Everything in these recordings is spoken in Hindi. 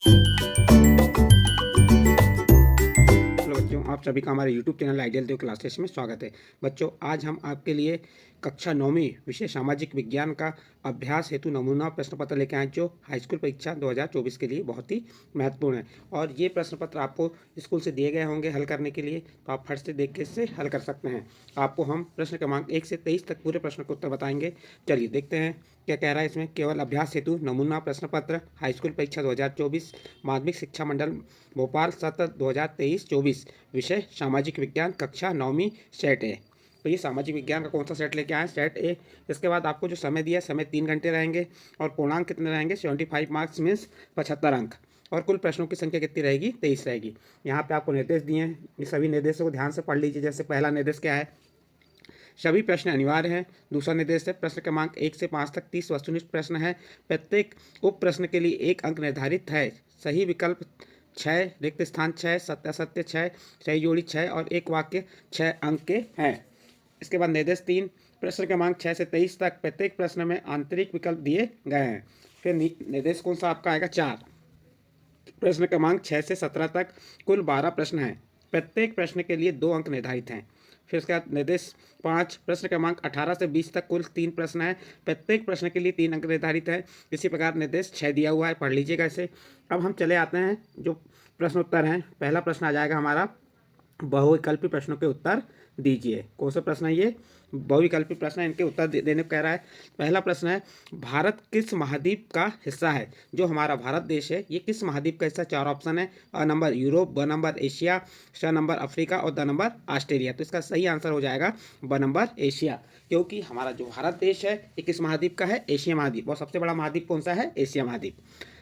हेलो बच्चों, आप सभी का हमारे यूट्यूब चैनल आइडियल देव क्लासेस में स्वागत है। बच्चों, आज हम आपके लिए कक्षा 9वीं विषय सामाजिक विज्ञान का अभ्यास हेतु नमूना प्रश्न पत्र लेके आए, जो हाई स्कूल परीक्षा 2024 के लिए बहुत ही महत्वपूर्ण है। और ये प्रश्न पत्र आपको स्कूल से दिए गए होंगे हल करने के लिए, तो आप फट से देख के इससे हल कर सकते हैं। आपको हम प्रश्न क्रमांक 1 से 23 तक पूरे प्रश्न के उत्तर बताएंगे। चलिए देखते हैं क्या कह रहा है इसमें। केवल अभ्यास हेतु नमूना प्रश्न पत्र हाई स्कूल परीक्षा 2024 माध्यमिक शिक्षा मंडल भोपाल सत्र 2023-24 विषय सामाजिक विज्ञान कक्षा 9वीं सेट ए। तो ये सामाजिक विज्ञान का कौन सा सेट लेके आए, सेट ए। इसके बाद आपको जो समय दिया है, समय 3 घंटे रहेंगे और पूर्णांक कितने रहेंगे, 75 मार्क्स मीन्स 75 अंक। और कुल प्रश्नों की संख्या कितनी रहेगी, 23 रहेगी। यहाँ पे आपको निर्देश दिए हैं, ये सभी निर्देशों को ध्यान से पढ़ लीजिए। जैसे पहला निर्देश क्या है, सभी प्रश्न अनिवार्य हैं। दूसरा निर्देश है, प्रश्न क्रमांक 1 से 5 तक 30 वस्तुनिष्ठ प्रश्न है। प्रत्येक उप प्रश्न के लिए 1 अंक निर्धारित है। सही विकल्प 6, रिक्त स्थान 6, सत्यासत्य 6, सही जोड़ी 6 और एक वाक्य 6 अंक के हैं। इसके बाद निर्देश 3, प्रश्न क्रमांक 6 से 23 तक प्रत्येक प्रश्न में आंतरिक विकल्प दिए गए हैं। फिर निर्देश कौन सा आपका आएगा, 4, प्रश्न क्रमांक 6 से 17 तक कुल 12 प्रश्न हैं। प्रत्येक प्रश्न के लिए 2 अंक निर्धारित हैं। फिर उसके बाद निर्देश 5, प्रश्न क्रमांक 18 से 20 तक कुल 3 प्रश्न हैं। प्रत्येक प्रश्न के लिए 3 अंक निर्धारित है। इसी प्रकार निर्देश 6 दिया हुआ है, पढ़ लीजिएगा इसे। अब हम चले आते हैं जो प्रश्न उत्तर हैं। पहला प्रश्न आ जाएगा हमारा, बहुविकल्पी प्रश्नों के उत्तर दीजिए। कौन सा प्रश्न है ये, बहुविकल्पी प्रश्न है, इनके उत्तर देने को कह रहा है। पहला प्रश्न है, भारत किस महाद्वीप का हिस्सा है। जो हमारा भारत देश है ये किस महाद्वीप का हिस्सा, 4 ऑप्शन है। अ नंबर यूरोप, ब नंबर एशिया, स नंबर अफ्रीका और द नंबर ऑस्ट्रेलिया। तो इसका सही आंसर हो जाएगा ब नंबर एशिया, क्योंकि हमारा जो भारत देश है ये किस महाद्वीप का है, एशिया महाद्वीप। और सबसे बड़ा महाद्वीप कौन सा है, एशिया महाद्वीप।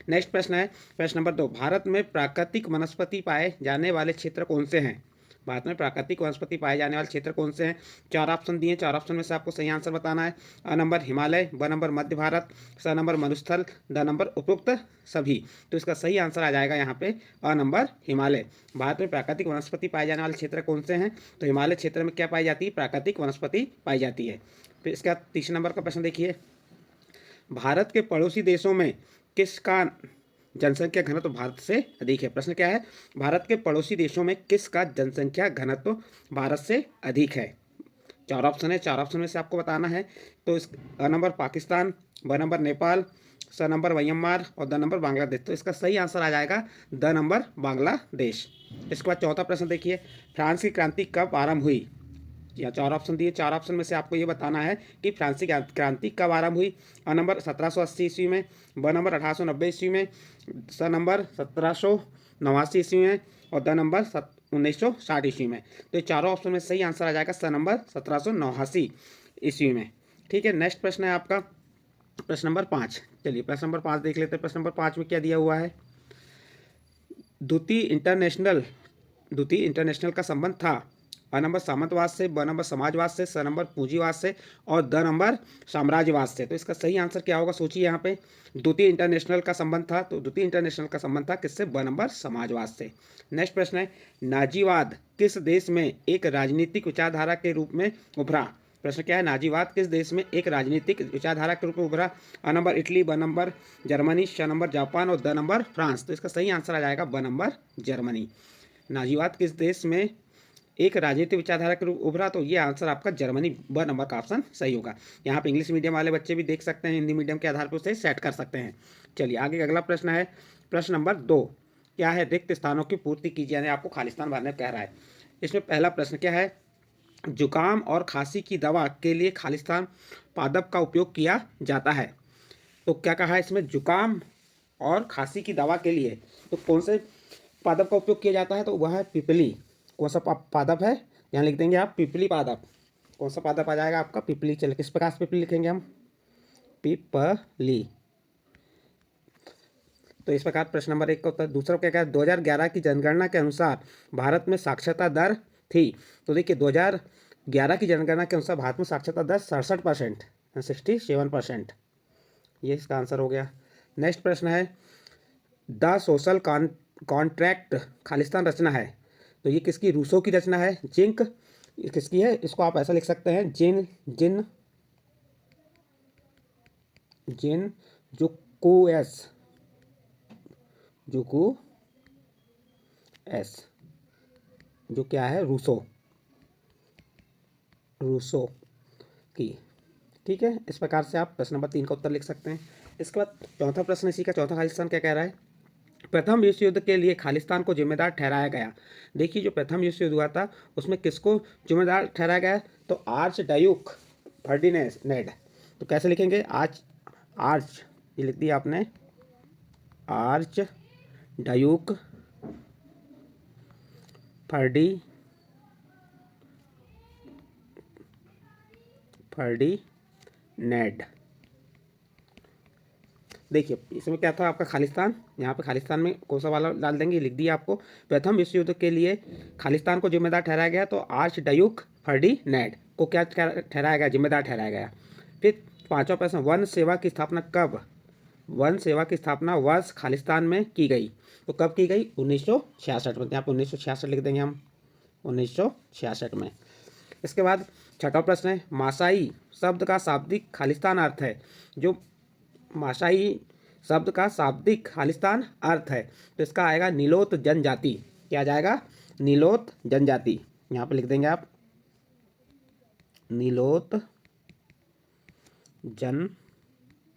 नेक्स्ट प्रश्न है, प्रश्न नंबर 2, भारत में प्राकृतिक वनस्पति पाए जाने वाले क्षेत्र कौन से हैं। भारत में प्राकृतिक वनस्पति पाए जाने वाले क्षेत्र कौन से हैं। 4 ऑप्शन दिए, 4 ऑप्शन में से आपको सही आंसर बताना है। अ नंबर हिमालय, ब नंबर मध्य भारत, स नंबर मरुस्थल, द नंबर उपरोक्त सभी। तो इसका सही आंसर आ जाएगा यहाँ पे अ नंबर हिमालय। भारत में प्राकृतिक वनस्पति पाए जाने वाले क्षेत्र कौन से हैं, तो हिमालय क्षेत्र में क्या पाई जाती है, प्राकृतिक वनस्पति पाई जाती है। फिर इसका तीसरे नंबर का प्रश्न देखिए, भारत के पड़ोसी देशों में किसका जनसंख्या घनत्व भारत से अधिक है। प्रश्न क्या है, भारत के पड़ोसी देशों में किसका जनसंख्या घनत्व भारत से अधिक है। 4 ऑप्शन है, 4 ऑप्शन में से आपको बताना है। तो इस अ नंबर पाकिस्तान, ब नंबर नेपाल, स नंबर म्यांमार और द नंबर बांग्लादेश। तो इसका सही आंसर आ जाएगा द नंबर बांग्लादेश। इसके बाद चौथा प्रश्न देखिए, फ्रांस की क्रांति कब आरंभ हुई। या 4 ऑप्शन दिए, 4 ऑप्शन में से आपको ये बताना है कि फ्रांसीसी क्रांति कब आरंभ हुई। अ नंबर 1780 ईस्वी में, ब नंबर 1890 ईस्वी में, स नंबर 1789 ईस्वी में और द नंबर 1960 ईस्वी में। तो ये चारों ऑप्शन में सही आंसर आ जाएगा स नंबर 1789 ईस्वी में। ठीक है, नेक्स्ट प्रश्न है आपका प्रश्न नंबर 5। चलिए प्रश्न नंबर 5 देख लेते हैं। प्रश्न नंबर 5 में क्या दिया हुआ है, द्वितीय इंटरनेशनल का संबंध था। अ नंबर सामंतवाद से, ब नंबर समाजवाद से, स नंबर पूंजीवाद से और द नंबर साम्राज्यवाद से। तो इसका सही आंसर क्या होगा, सोचिए। यहाँ पे द्वितीय इंटरनेशनल का संबंध था, तो द्वितीय इंटरनेशनल का संबंध था किससे, ब नंबर समाजवाद से। नेक्स्ट प्रश्न है, नाजीवाद किस देश में एक राजनीतिक विचारधारा के रूप में उभरा। प्रश्न क्या है, नाजीवाद किस देश में एक राजनीतिक विचारधारा के रूप में उभरा। अ नंबर इटली, ब नंबर जर्मनी, श नंबर जापान और द नंबर फ्रांस। तो इसका सही आंसर आ जाएगा ब नंबर जर्मनी। नाजीवाद किस देश में एक राजनीतिक विचारधारा के रूप उभरा, तो ये आंसर आपका जर्मनी, ब नंबर का ऑप्शन सही होगा। यहाँ पे इंग्लिश मीडियम वाले बच्चे भी देख सकते हैं, हिंदी मीडियम के आधार पर उसे सेट कर सकते हैं। चलिए आगे अगला प्रश्न है, प्रश्न नंबर 2, क्या है, रिक्त स्थानों की पूर्ति कीजिए, यानी आपको खालिस्तान भरने कह रहा है। इसमें पहला प्रश्न क्या है, जुकाम और खांसी की दवा के लिए खालिस्तान पादप का उपयोग किया जाता है। तो क्या कहा है इसमें, जुकाम और खांसी की दवा के लिए तो कौन से पादप का उपयोग किया जाता है, तो वह है पिपली। कौन सा पादप है, यहाँ लिख देंगे आप पिपली पादप। कौन सा पादप आ जाएगा आपका, पिपली। चलिए किस प्रकार से पिपली लिखेंगे हम, पिपली। तो इस प्रकार प्रश्न नंबर 1 का उत्तर। दूसरा क्या कहा, 2011 की जनगणना के अनुसार भारत में साक्षरता दर थी। तो देखिए 2011 की जनगणना के अनुसार भारत में साक्षरता दर 67%, 67%। ये इसका आंसर हो गया। नेक्स्ट प्रश्न है, द सोशल कॉन्ट्रैक्ट खालिस्तान रचना है। तो ये किसकी, रूसो की रचना है। जिंक किसकी है, इसको आप ऐसा लिख सकते हैं, जिन जुकोएस जुकू एस, जो क्या है, रूसो की। ठीक है, इस प्रकार से आप प्रश्न नंबर 3 का उत्तर लिख सकते हैं। इसके बाद चौथा प्रश्न इसी का, चौथा खालिस्तान क्या कह रहा है, प्रथम विश्व युद्ध के लिए खालिस्तान को जिम्मेदार ठहराया गया। देखिए, जो प्रथम विश्व युद्ध हुआ था उसमें किसको जिम्मेदार ठहराया गया, तो आर्च डायूक फर्डिनेंड। तो कैसे लिखेंगे, आर्च ये लिख दिया आपने, आर्च डायूक फर्डिनेंड। देखिए, इसमें क्या था आपका खालिस्तान, यहाँ पे खालिस्तान में कौन सा वाला डाल देंगे, लिख दिया आपको। प्रथम विश्व युद्ध के लिए खालिस्तान को जिम्मेदार ठहराया गया, तो आर्च डायूक फर्डिनेंड को क्या ठहराया गया, जिम्मेदार ठहराया गया। फिर पांचवा प्रश्न, वन सेवा की स्थापना कब, वन सेवा की स्थापना वर्ष खालिस्तान में की गई, तो कब की गई, 1966 में। यहाँ पे 1966 लिख देंगे हम, 1966 में। इसके बाद छठा प्रश्न है, मासाई शब्द का शाब्दिक खालिस्तान अर्थ है, जो मासाई शब्द का शाब्दिक खालिस्तान अर्थ है, तो इसका आएगा नीलोत जनजाति। क्या जाएगा, नीलोत जनजाति, यहाँ पे लिख देंगे आप, नीलोत जनजाति।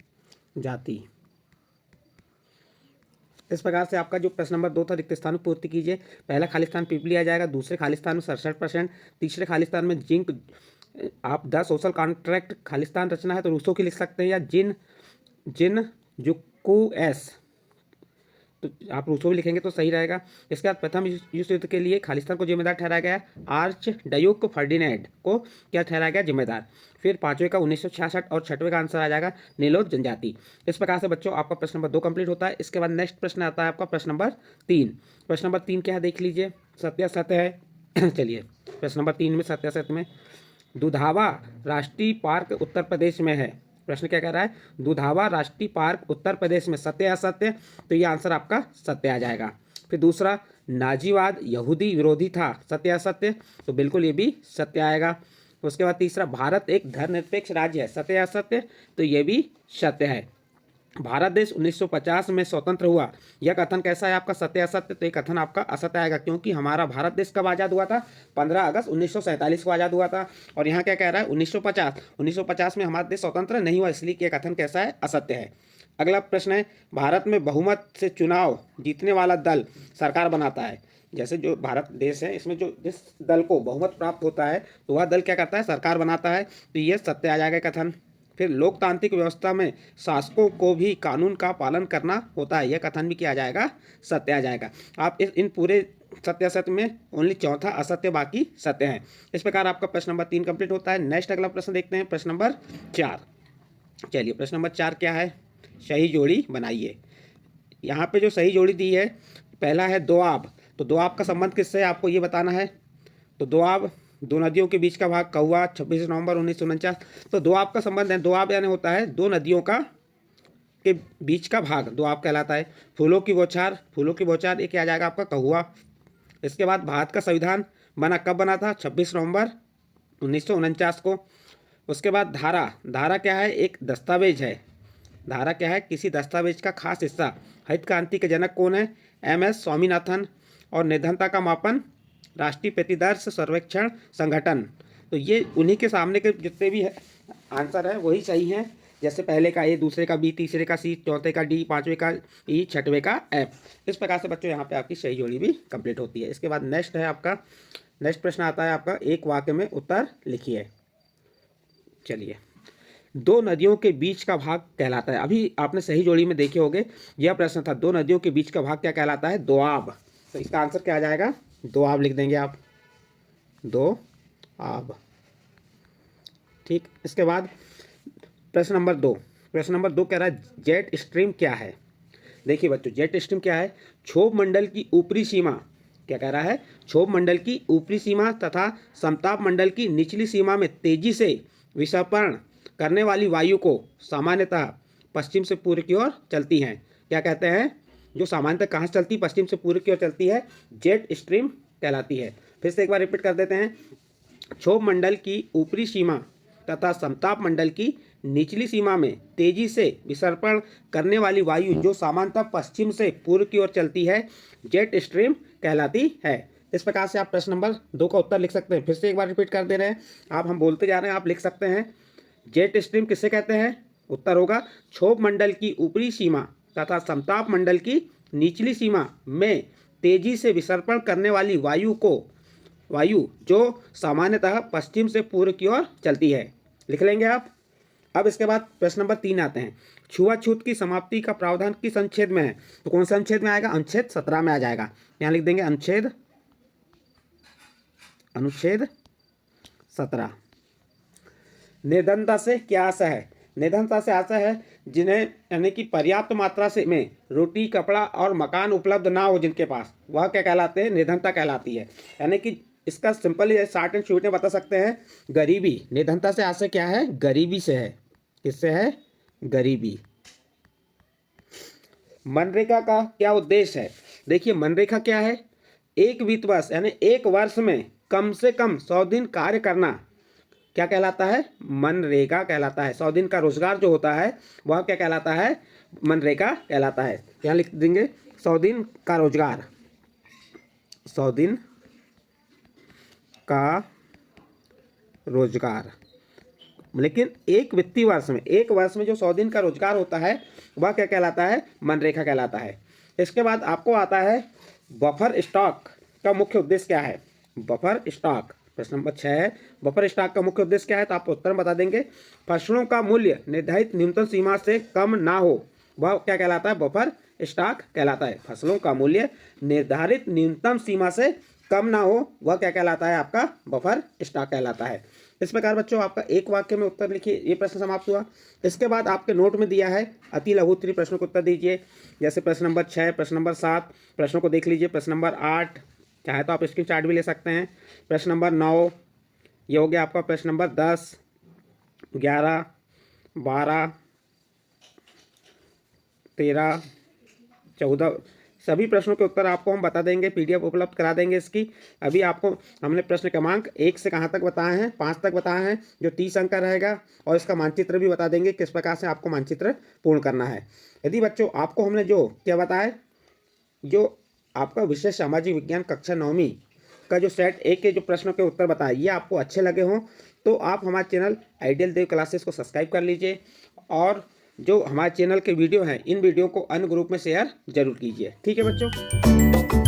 इस प्रकार से आपका जो प्रश्न नंबर 2 था, रिक्त स्थान पूर्ति कीजिए। पहला खालिस्तान पिपली आ जाएगा, दूसरे खालिस्तान में 67%, तीसरे खालिस्तान में जिंक, आप द सोशल कॉन्ट्रैक्ट खालिस्तान रचना है तो रूसो की लिख सकते हैं, या जिन जुक्कू एस, तो आप रूसो भी लिखेंगे तो सही रहेगा। इसके बाद प्रथम विश्व युद्ध के लिए खालिस्तान को जिम्मेदार ठहराया गया, आर्च डायूक फर्डिनेंड को क्या ठहराया गया, जिम्मेदार। फिर पांचवें का 1966 और छठवें का आंसर आ जाएगा नीलोत जनजाति। इस प्रकार से बच्चों आपका प्रश्न नंबर 2 कंप्लीट होता है। इसके बाद नेक्स्ट प्रश्न आता है आपका प्रश्न नंबर 3। प्रश्न नंबर 3 क्या है, देख लीजिए, सत्यासत्य है। चलिए, प्रश्न नंबर 3 में सत्यासत्य में, दुधावा राष्ट्रीय पार्क उत्तर प्रदेश में है। प्रश्न क्या कह रहा है, दुधावा राष्ट्रीय पार्क उत्तर प्रदेश में, सत्य असत्य, तो ये आंसर आपका सत्य आ जाएगा। फिर दूसरा, नाजीवाद यहूदी विरोधी था, सत्य असत्य, तो बिल्कुल ये भी सत्य आएगा। उसके बाद तीसरा, भारत एक धर्मनिरपेक्ष राज्य है, सत्य असत्य, तो ये भी सत्य है। भारत देश 1950 में स्वतंत्र हुआ, यह कथन कैसा है आपका, सत्य असत्य, तो ये कथन आपका असत्य आएगा, क्योंकि हमारा भारत देश कब आज़ाद हुआ था, 15 अगस्त 1947 को आज़ाद हुआ था। और यहाँ क्या कह रहा है, 1950 में हमारा देश स्वतंत्र नहीं हुआ, इसलिए यह कथन कैसा है, असत्य है। अगला प्रश्न है, भारत में बहुमत से चुनाव जीतने वाला दल सरकार बनाता है। जैसे जो भारत देश है, इसमें जो जिस दल को बहुमत प्राप्त होता है तो वह दल क्या करता है, सरकार बनाता है, तो ये सत्य आ जाएगा कथन। फिर लोकतांत्रिक व्यवस्था में शासकों को भी कानून का पालन करना होता है, यह कथन भी किया जाएगा, सत्य आ जाएगा। आप इन पूरे सत्य असत्य में ओनली चौथा असत्य, बाकी सत्य है। इस प्रकार आपका प्रश्न नंबर 3 कंप्लीट होता है। नेक्स्ट अगला प्रश्न देखते हैं, प्रश्न नंबर 4। चलिए, प्रश्न नंबर 4 क्या है, सही जोड़ी बनाइए। यहाँ पे जो सही जोड़ी दी है, पहला है दोआब, तो दोआब का संबंध किससे है आपको ये बताना है। तो दोआब, दो नदियों के बीच का भाग, कौवा, 26 नवंबर 1949, तो दोआब का संबंध है, दोआब यानी होता है दो नदियों का के बीच का भाग, दोआब कहलाता है। फूलों की बौछार, ये क्या आ जाएगा आपका, कौवा। इसके बाद भारत का संविधान बना कब बना था, 26 नवंबर 1949 को। उसके बाद धारा क्या है, एक दस्तावेज है, धारा क्या है, किसी दस्तावेज का खास हिस्सा। हरित क्रांति के जनक कौन है, MS स्वामीनाथन। और निर्धनता का मापन, राष्ट्रीय प्रतिदर्श सर्वेक्षण संगठन। तो ये उन्हीं के सामने के जितने भी आंसर है वही सही हैं, जैसे पहले का A, दूसरे का B, तीसरे का C, चौथे का D, पांचवें का E, छठवें का F। इस प्रकार से बच्चों यहाँ पे आपकी सही जोड़ी भी कंप्लीट होती है। इसके बाद नेक्स्ट है आपका, नेक्स्ट प्रश्न आता है आपका, एक वाक्य में उत्तर लिखिए। चलिए, दो नदियों के बीच का भाग कहलाता है, अभी आपने सही जोड़ी में देखे होंगे, यह प्रश्न था, दो नदियों के बीच का भाग क्या कहलाता है, दोआब। तो इसका आंसर क्या आ जाएगा, दोआब लिख देंगे आप, दोआब। ठीक, इसके बाद प्रश्न नंबर 2। प्रश्न नंबर 2 कह रहा है, जेट स्ट्रीम क्या है। देखिए बच्चों, जेट स्ट्रीम क्या है, क्षोभ मंडल की ऊपरी सीमा, क्या कह रहा है, क्षोभ मंडल की ऊपरी सीमा तथा समताप मंडल की निचली सीमा में तेजी से विसर्पण करने वाली वायु को सामान्यतः पश्चिम से पूर्व की ओर चलती हैं, क्या कहते हैं, जो सामान्यतः कहाँ से चलती, पश्चिम से पूर्व की ओर चलती है, जेट स्ट्रीम कहलाती है। फिर से एक बार रिपीट कर देते हैं, क्षोभ मंडल की ऊपरी सीमा तथा समताप मंडल की निचली सीमा में तेजी से विसर्पण करने वाली वायु जो सामान्यतः पश्चिम से पूर्व की ओर चलती है जेट स्ट्रीम कहलाती है। इस प्रकार से आप प्रश्न नंबर 2 का उत्तर लिख सकते हैं। फिर से एक बार रिपीट कर दे रहे हैं, आप हम बोलते जा रहे हैं, आप लिख सकते हैं। जेट स्ट्रीम किसे कहते हैं? उत्तर होगा क्षोभ मंडल की ऊपरी सीमा तथा समताप मंडल की निचली सीमा में तेजी से विसर्पण करने वाली वायु जो सामान्यतः पश्चिम से पूर्व की ओर चलती है। लिख लेंगे आप। अब इसके बाद प्रश्न नंबर 3 आते हैं। छुआछूत की समाप्ति का प्रावधान किस अनुच्छेद में है? तो कौन सा अनुच्छेद में आएगा? अनुच्छेद 17 में आ जाएगा। यहाँ लिख देंगे अनुच्छेद 17। निर्धनता से क्या आशय है? निर्धनता से आशय है जिन्हें यानी कि पर्याप्त मात्रा से में रोटी, कपड़ा और मकान उपलब्ध ना हो जिनके पास, वह क्या कहलाते हैं? निर्धनता कहलाती है। यानी कि इसका सिंपल शॉर्ट एंड स्वीट में बता सकते हैं, गरीबी। निर्धनता से आशय क्या है? गरीबी से है। किससे है? गरीबी। मनरेगा का क्या उद्देश्य है? देखिए मनरेगा क्या है? एक वित्त वर्ष यानी एक वर्ष में कम से कम 100 दिन कार्य करना क्या कहलाता है? मनरेगा कहलाता है। 100 दिन का रोजगार जो होता है वह क्या कहलाता है? मनरेगा कहलाता है। यहाँ लिख देंगे 100 दिन का रोजगार। 100 दिन का रोजगार। लेकिन एक वित्तीय वर्ष में, एक वर्ष में जो 100 दिन का रोजगार होता है वह क्या कहलाता है? मनरेगा कहलाता है। इसके बाद आपको आता है बफर स्टॉक का मुख्य उद्देश्य क्या है? बफर स्टॉक प्रश्न नंबर 6 है। बफर स्टॉक का मुख्य उद्देश्य क्या है? तो आप उत्तर बता देंगे। फसलों का मूल्य निर्धारित न्यूनतम सीमा से कम ना हो वह क्या कहलाता है? बफर स्टॉक कहलाता है। फसलों का मूल्य निर्धारित न्यूनतम सीमा से कम ना हो वह क्या कहलाता है? आपका बफर स्टॉक कहलाता है। इस प्रकार बच्चों आपका एक वाक्य में उत्तर लिखिए। ये प्रश्न समाप्त हुआ। इसके बाद आपके नोट में दिया है अति लघु उत्तरीय प्रश्नों को उत्तर दीजिए। जैसे प्रश्न नंबर 6, प्रश्न नंबर 7 प्रश्नों को देख लीजिए। प्रश्न नंबर 8 चाहे तो आप स्क्रीनशॉट भी ले सकते हैं। प्रश्न नंबर 9 ये हो गया आपका। प्रश्न नंबर 10, 11, 12, 13, 14 सभी प्रश्नों के उत्तर आपको हम बता देंगे, पीडीएफ उपलब्ध करा देंगे इसकी। अभी आपको हमने प्रश्न क्रमांक 1 से कहाँ तक बताए हैं? 5 तक बताए हैं, जो 30 अंक का रहेगा। और इसका मानचित्र भी बता देंगे किस प्रकार से आपको मानचित्र पूर्ण करना है। यदि बच्चों आपको हमने जो क्या बताया, जो आपका विशेष सामाजिक विज्ञान कक्षा 9वीं का जो सेट 1 के जो प्रश्नों के उत्तर बताए ये आपको अच्छे लगे हों तो आप हमारे चैनल आइडियल देव क्लासेस को सब्सक्राइब कर लीजिए। और जो हमारे चैनल के वीडियो हैं इन वीडियो को अन्य ग्रुप में शेयर जरूर कीजिए। ठीक है बच्चों।